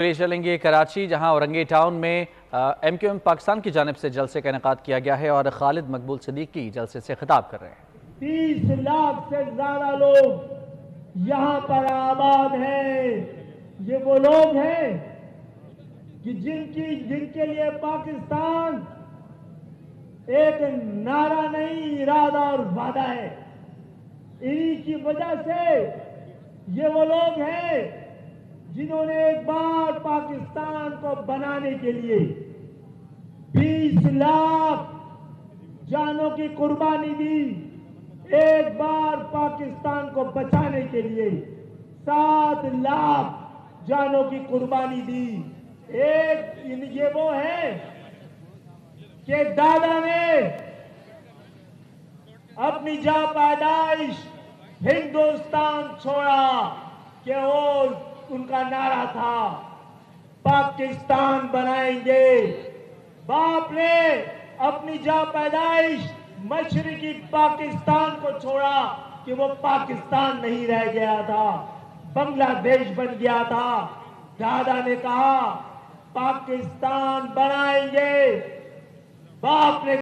चलेंगे कराची, जहां औरंगी टाउन में MQM पाकिस्तान की जानिब से जलसे का इनेकाद किया गया है और खालिद मकबूल सिद्दीकी जलसे से खिताब कर रहे हैं। 30 लाख से ज्यादा लोग यहाँ पर आबाद हैं। ये वो लोग हैं कि जिनके लिए पाकिस्तान एक नारा नहीं, इरादा और वादा है। इन्हीं की वजह से ये वो लोग हैं जिन्होंने एक बार पाकिस्तान को बनाने के लिए 20 लाख जानों की कुर्बानी दी। एक बार पाकिस्तान को बचाने के लिए 7 लाख जानों की कुर्बानी दी। ये वो है कि दादा ने अपनी जा पैदाइश हिंदुस्तान छोड़ा कि वो उनका नारा था पाकिस्तान बनाएंगे। बाप ने अपनी जा पैदाइश मशरिकी पाकिस्तान को छोड़ा कि वो पाकिस्तान नहीं रह गया था, बांग्लादेश बन गया था। दादा ने कहा पाकिस्तान बनाएंगे। बाप ने